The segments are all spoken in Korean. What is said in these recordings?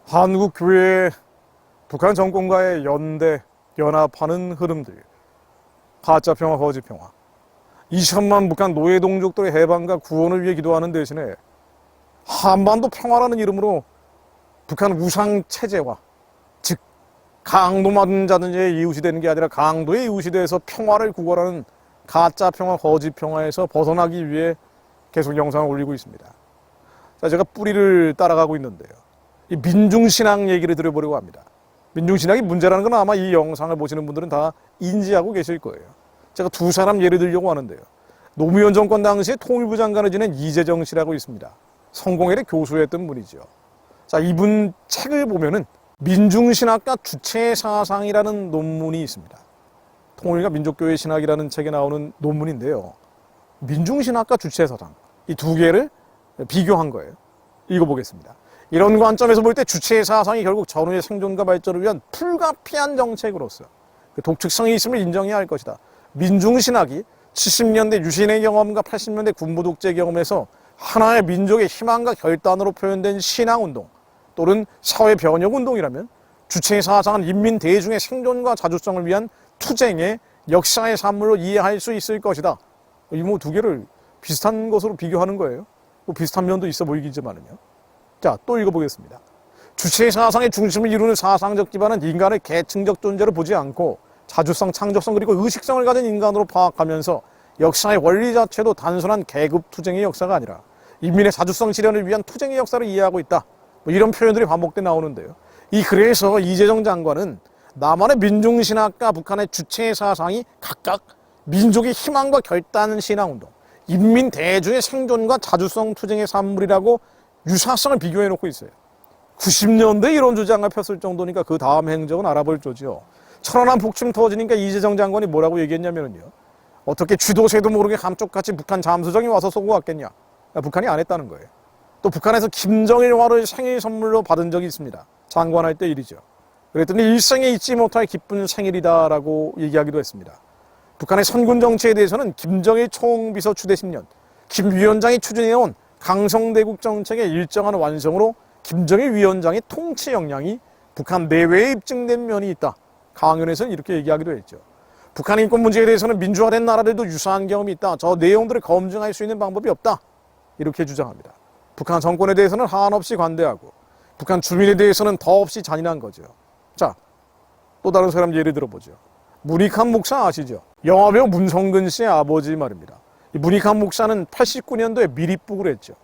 한국 교회의 북한 정권과의 연합하는 흐름들, 가짜평화, 거짓평화, 2천만 북한 노예동족들의 해방과 구원을 위해 기도하는 대신에 한반도 평화라는 이름으로 북한 우상체제와, 즉 강도만 자든지의 이웃이 되는 게 아니라 강도의 이웃이 돼서 평화를 구걸하는 가짜평화, 거짓평화에서 벗어나기 위해 계속 영상을 올리고 있습니다. 자, 제가 뿌리를 따라가고 있는데요, 이 민중신앙 얘기를 드려보려고 합니다. 민중신앙이 문제라는 건 아마 이 영상을 보시는 분들은 다 인지하고 계실 거예요. 제가 두 사람 예를 들려고 하는데요. 노무현 정권 당시에 통일부 장관을 지낸 이재정 씨라고 있습니다. 성공회대 교수였던 분이죠. 자, 이분 책을 보면은 민중신학과 주체사상이라는 논문이 있습니다. 통일과 민족교회 신학이라는 책에 나오는 논문인데요. 민중신학과 주체사상, 이 두 개를 비교한 거예요. 읽어보겠습니다. 이런 관점에서 볼 때 주체사상이 결국 전후의 생존과 발전을 위한 불가피한 정책으로서 그 독특성이 있음을 인정해야 할 것이다. 민중신학이 70년대 유신의 경험과 80년대 군부 독재 경험에서 하나의 민족의 희망과 결단으로 표현된 신앙운동 또는 사회 변혁운동이라면 주체사상은 인민 대중의 생존과 자주성을 위한 투쟁의 역사의 산물로 이해할 수 있을 것이다. 이 두 개를 비슷한 것으로 비교하는 거예요. 뭐 비슷한 면도 있어 보이겠지만은요. 자, 또 읽어보겠습니다. 주체사상의 중심을 이루는 사상적 기반은 인간을 계층적 존재로 보지 않고 자주성, 창조성 그리고 의식성을 가진 인간으로 파악하면서 역사의 원리 자체도 단순한 계급 투쟁의 역사가 아니라 인민의 자주성 실현을 위한 투쟁의 역사를 이해하고 있다. 뭐 이런 표현들이 반복돼 나오는데요. 그래서 이재정 장관은 남한의 민중신학과 북한의 주체사상이 각각 민족의 희망과 결단 신앙운동, 인민 대중의 생존과 자주성 투쟁의 산물이라고 유사성을 비교해놓고 있어요. 90년대 이런 주장을 폈을 정도니까 그 다음 행적은 알아볼 조지요. 천안함 폭침 터지니까 이재정 장관이 뭐라고 얘기했냐면요. 어떻게 쥐도 새도 모르게 감쪽같이 북한 잠수정이 와서 쏘고 왔겠냐. 북한이 안 했다는 거예요. 또 북한에서 김정일화를 생일 선물로 받은 적이 있습니다. 장관할 때 일이죠. 그랬더니 일생에 잊지 못할 기쁜 생일이다라고 얘기하기도 했습니다. 북한의 선군 정치에 대해서는 김정일 총비서 추대 10년, 김 위원장이 추진해온 강성대국 정책의 일정한 완성으로 김정일 위원장의 통치 역량이 북한 내외에 입증된 면이 있다. 강연에서는 이렇게 얘기하기도 했죠. 북한 인권 문제에 대해서는 민주화된 나라들도 유사한 경험이 있다. 저 내용들을 검증할 수 있는 방법이 없다. 이렇게 주장합니다. 북한 정권에 대해서는 한없이 관대하고 북한 주민에 대해서는 더없이 잔인한 거죠. 자, 또 다른 사람 예를 들어보죠. 문익환 목사 아시죠? 영화배우 문성근 씨의 아버지 말입니다. 이 문익환 목사는 89년도에 미립북을 했죠.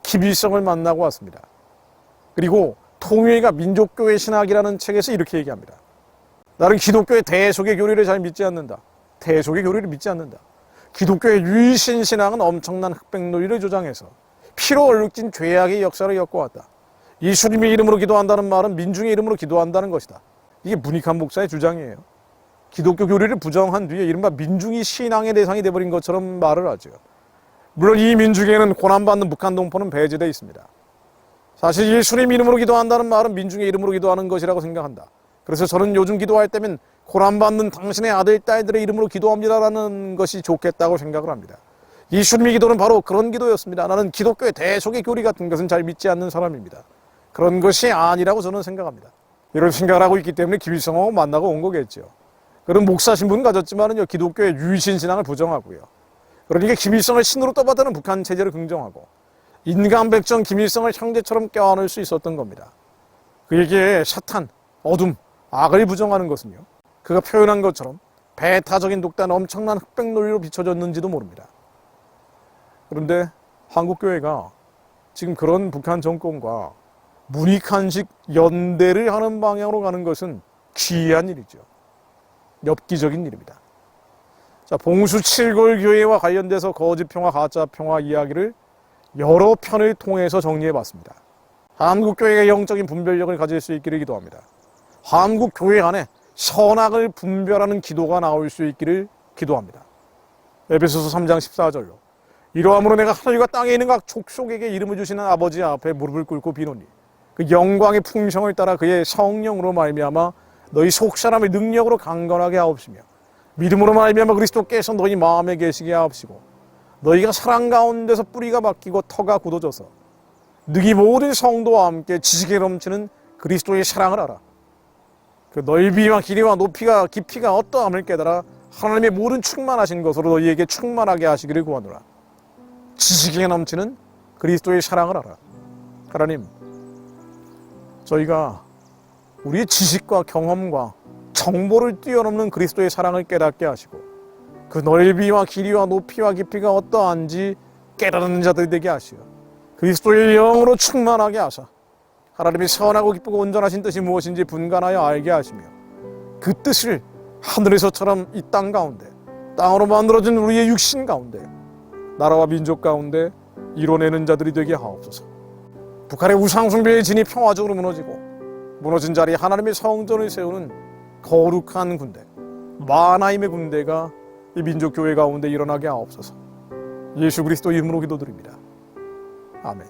김일성을 만나고 왔습니다. 그리고 통일과 민족교회 신학이라는 책에서 이렇게 얘기합니다. 나는 기독교의 대속의 교리를 잘 믿지 않는다. 대속의 교리를 믿지 않는다. 기독교의 유일신 신앙은 엄청난 흑백 논리를 조장해서 피로 얼룩진 죄악의 역사를 엮어왔다. 예수님의 이름으로 기도한다는 말은 민중의 이름으로 기도한다는 것이다. 이게 문익환 목사의 주장이에요. 기독교 교리를 부정한 뒤에 이른바 민중이 신앙의 대상이 돼버린 것처럼 말을 하죠. 물론 이 민중에는 고난받는 북한 동포는 배제되어 있습니다. 사실 예수님 이름으로 기도한다는 말은 민중의 이름으로 기도하는 것이라고 생각한다. 그래서 저는 요즘 기도할 때면 고난받는 당신의 아들, 딸들의 이름으로 기도합니다라는 것이 좋겠다고 생각을 합니다. 예수님의 기도는 바로 그런 기도였습니다. 나는 기독교의 대속의 교리 같은 것은 잘 믿지 않는 사람입니다. 그런 것이 아니라고 저는 생각합니다. 이런 생각을 하고 있기 때문에 김일성하고 만나고 온 거겠죠. 그런 목사 신분 가졌지만은요, 기독교의 유일신 신앙을 부정하고요. 그러니까 김일성을 신으로 떠받드는 북한 체제를 긍정하고 인간백정 김일성을 형제처럼 껴안을 수 있었던 겁니다. 그에게 사탄, 어둠, 악을 부정하는 것은요, 그가 표현한 것처럼 배타적인 독단, 엄청난 흑백 논리로 비춰졌는지도 모릅니다. 그런데 한국교회가 지금 그런 북한 정권과 문익환식 연대를 하는 방향으로 가는 것은 기이한 일이죠. 엽기적인 일입니다. 자, 봉수 칠골교회와 관련돼서 거짓평화, 가짜평화 이야기를 여러 편을 통해서 정리해봤습니다. 한국교회가 영적인 분별력을 가질 수 있기를 기도합니다. 한국교회 안에 선악을 분별하는 기도가 나올 수 있기를 기도합니다. 에베소서 3장 14절로 이러함으로 내가 하늘과 땅에 있는 각 족속에게 이름을 주시는 아버지 앞에 무릎을 꿇고 비노니 그 영광의 풍성을 따라 그의 성령으로 말미암아 너희 속사람을 능력으로 강건하게 하옵시며 믿음으로 말미암아 그리스도께서 너희 마음에 계시게 하옵시고 너희가 사랑 가운데서 뿌리가 박히고 터가 굳어져서 너희 모든 성도와 함께 지식에 넘치는 그리스도의 사랑을 알아. 그 넓이와 길이와 높이가 깊이가 어떠함을 깨달아 하나님의 모든 충만하신 것으로 너희에게 충만하게 하시기를 구하노라. 지식에 넘치는 그리스도의 사랑을 알아. 하나님, 저희가 우리의 지식과 경험과 정보를 뛰어넘는 그리스도의 사랑을 깨닫게 하시고 그 넓이와 길이와 높이와 깊이가 어떠한지 깨닫는 자들이 되게 하시어 그리스도의 영으로 충만하게 하사 하나님의 선하고 기쁘고 온전하신 뜻이 무엇인지 분간하여 알게 하시며 그 뜻을 하늘에서처럼 이 땅 가운데 땅으로 만들어진 우리의 육신 가운데 나라와 민족 가운데 이뤄내는 자들이 되게 하옵소서. 북한의 우상숭배의 진이 평화적으로 무너지고 무너진 자리에 하나님의 성전을 세우는 거룩한 군대 마하나임의 군대가 이 민족교회 가운데 일어나게 하옵소서. 예수 그리스도 이름으로 기도드립니다. 아멘.